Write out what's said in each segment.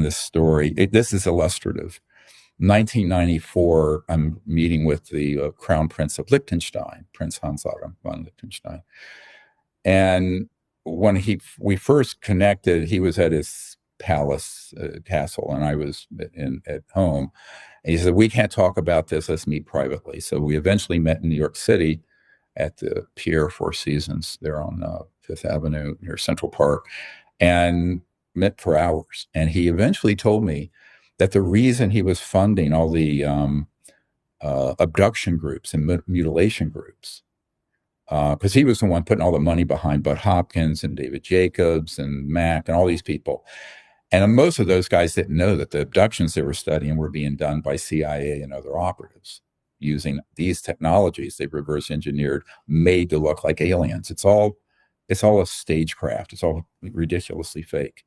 this story. This is illustrative. 1994, I'm meeting with the Crown Prince of Liechtenstein, Prince Hans-Adam von Liechtenstein. And when we first connected, he was at his palace castle, and I was at home. And he said, "We can't talk about this. Let's meet privately." So we eventually met in New York City at the Pier Four Seasons there on Fifth Avenue near Central Park, and met for hours. And he eventually told me that the reason he was funding all the abduction groups and mutilation groups, because he was the one putting all the money behind Bud Hopkins and David Jacobs and Mack and all these people. And most of those guys didn't know that the abductions they were studying were being done by CIA and other operatives using these technologies they reverse engineered, made to look like aliens. It's all a stagecraft. It's all ridiculously fake.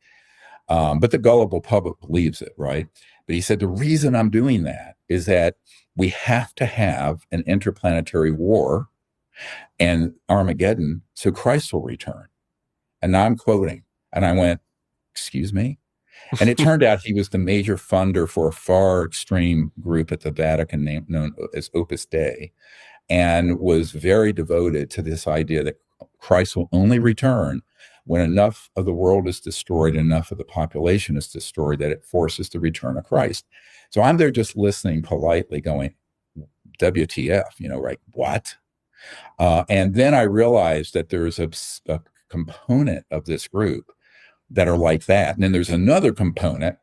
But the gullible public believes it, right? But he said, the reason I'm doing that is that we have to have an interplanetary war and Armageddon so Christ will return. And now I'm quoting. And I went, excuse me? And it turned out he was the major funder for a far extreme group at the Vatican known as Opus Dei, and was very devoted to this idea that Christ will only return when enough of the world is destroyed, enough of the population is destroyed that it forces the return of Christ. So I'm there just listening politely going, WTF, right? What? And then I realized that there's a component of this group that are like that. And then there's another component,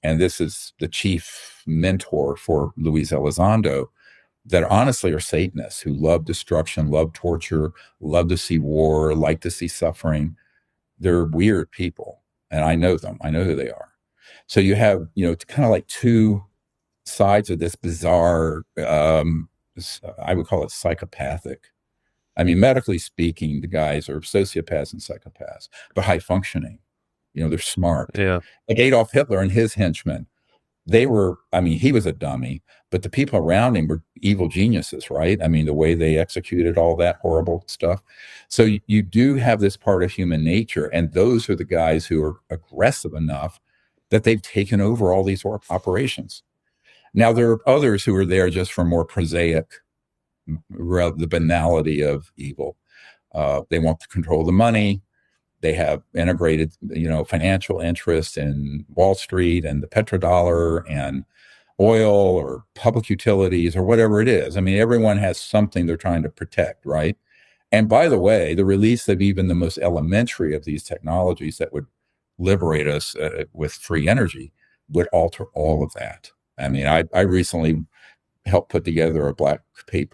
and this is the chief mentor for Luis Elizondo, that honestly are Satanists who love destruction, love torture, love to see war, like to see suffering. They're weird people, and I know them. I know who they are. So you have, kind of like two sides of this bizarre, I would call it psychopathic. I mean, medically speaking, the guys are sociopaths and psychopaths, but high functioning. They're smart. Yeah. Like Adolf Hitler and his henchmen, he was a dummy, but the people around him were evil geniuses, right? I mean, the way they executed all that horrible stuff. So you do have this part of human nature, and those are the guys who are aggressive enough that they've taken over all these operations. Now, there are others who are there just for more prosaic, the banality of evil. They want to control the money. They have integrated, financial interests in Wall Street and the petrodollar and oil or public utilities or whatever it is. I mean, everyone has something they're trying to protect, right? And by the way, the release of even the most elementary of these technologies that would liberate us with free energy would alter all of that. I mean, I recently helped put together a black paper